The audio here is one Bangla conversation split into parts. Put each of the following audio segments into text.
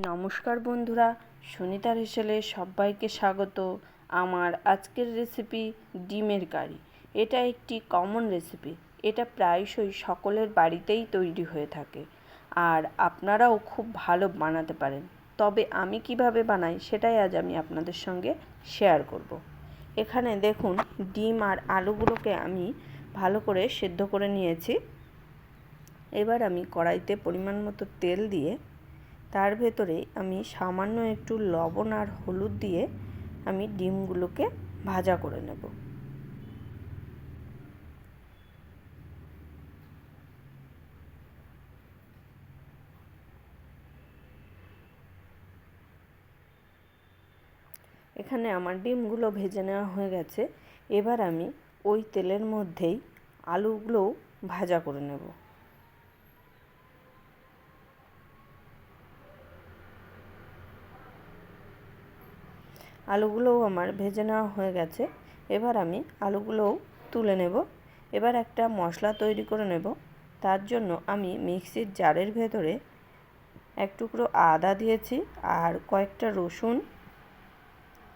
নমস্কার বন্ধুরা, সুনিতার হেসেলে সবাইকে স্বাগত। আমার আজকের রেসিপি ডিমের কারি। এটা একটি কমন রেসিপি। এটা প্রায়শই সকলের বাড়িতেই তৈরি হয়ে থাকে, আর আপনারাও খুব ভালো বানাতে পারেন। তবে আমি কিভাবে বানাই সেটাই আজ আমি আপনাদের সঙ্গে শেয়ার করব। এখানে দেখুন, ডিম আর আলুগুলোকে আমি ভালো করে সেদ্ধ করে নিয়েছি। এবার আমি কড়াইতে পরিমাণ মতো তেল দিয়ে তার ভেতরে আমি সামান্য একটু লবণ আর হলুদ দিয়ে আমি ডিমগুলোকে ভাজা করে নেব। এখানে আমার ডিমগুলো ভেজে নেওয়া হয়ে গেছে। এবার আমি ওই তেলের মধ্যেই আলুগুলোও ভাজা করে নেব। আলুগুলোও আমার ভেজে নেওয়া হয়ে গেছে। এবার আমি আলুগুলোও তুলে নেব। এবার একটা মশলা তৈরি করে নেব। তার জন্য আমি মিক্সির জারের ভেতরে এক টুকরো আদা দিয়েছি, আর কয়েকটা রসুন,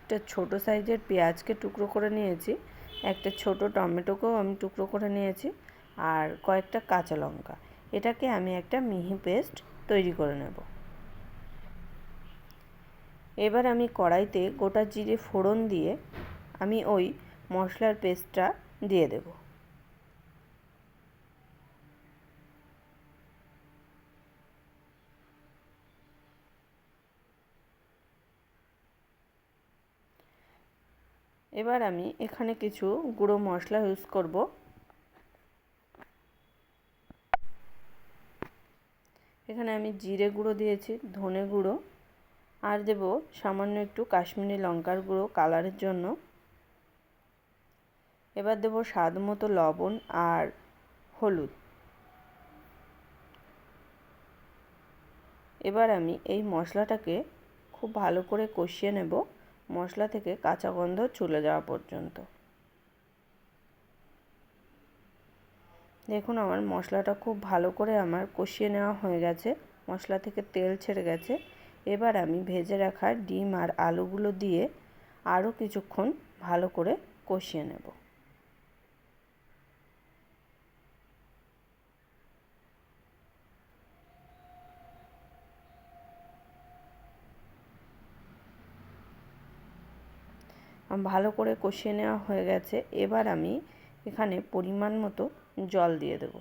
একটা ছোটো সাইজের পেঁয়াজকে টুকরো করে নিয়েছি, একটা ছোট টমেটোকেও আমি টুকরো করে নিয়েছি, আর কয়েকটা কাঁচা লঙ্কা। এটাকে আমি একটা মিহি পেস্ট তৈরি করে নেব। এবার আমি কড়াইতে গোটা জিরে ফোড়ন দিয়ে আমি ওই মশলার পেস্টটা দিয়ে দেব। এবার আমি এখানে কিছু গুঁড়ো মশলা ইউজ করব। এখানে আমি জিরে গুঁড়ো দিয়েছি, ধনে গুঁড়ো, আর দেব সামান্য একটু কাশ্মীরি লঙ্কার গুঁড়ো কালারের জন্য। এবার দেব স্বাদ মতো লবণ আর হলুদ। এবার আমি এই মশলাটাকে খুব ভালো করে কষিয়ে নেব, মশলা থেকে কাঁচা গন্ধ চলে যাওয়া পর্যন্ত। দেখুন, আমার মশলাটা খুব ভালো করে আমার কষিয়ে নেওয়া হয়ে গেছে, মশলা থেকে তেল ছেড়ে গেছে। এবার আমি ভেজে রাখা ডিম আর আলুগুলো দিয়ে আরও কিছুক্ষণ ভালো করে কষিয়ে নেব। ভালো করে কষিয়ে নেওয়া হয়ে গেছে। এবার আমি এখানে পরিমাণ মতো জল দিয়ে দেব।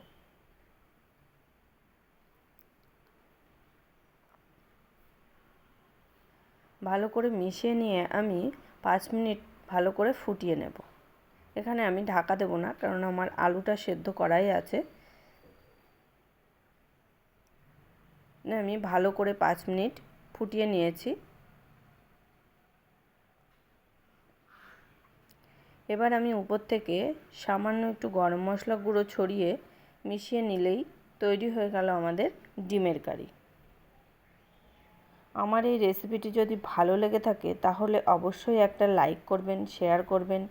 ভালো করে মিশিয়ে নিয়ে আমি 5 মিনিট ভালো করে ফুটিয়ে নেব। এখানে আমি ঢাকা দেব না, কারণ আমার আলুটা সেদ্ধ করাই আছে। আমি ভালো করে 5 মিনিট ফুটিয়ে নিয়েছি। এবার আমি উপর থেকে সামান্য একটু গরম মশলা গুঁড়ো ছড়িয়ে মিশিয়ে নিলেই তৈরি হয়ে গেল আমাদের ডিমের কারি। আমার এই রেসিপিটি যদি ভালো লেগে থাকে তাহলে অবশ্যই একটা লাইক করবেন, শেয়ার করবেন,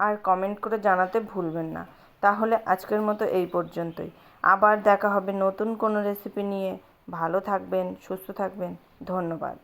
আর কমেন্ট করে জানাতে ভুলবেন না। তাহলে আজকের মতো এই পর্যন্তই। আবার দেখা হবে নতুন কোনো রেসিপি নিয়ে। ভালো থাকবেন, সুস্থ থাকবেন। ধন্যবাদ।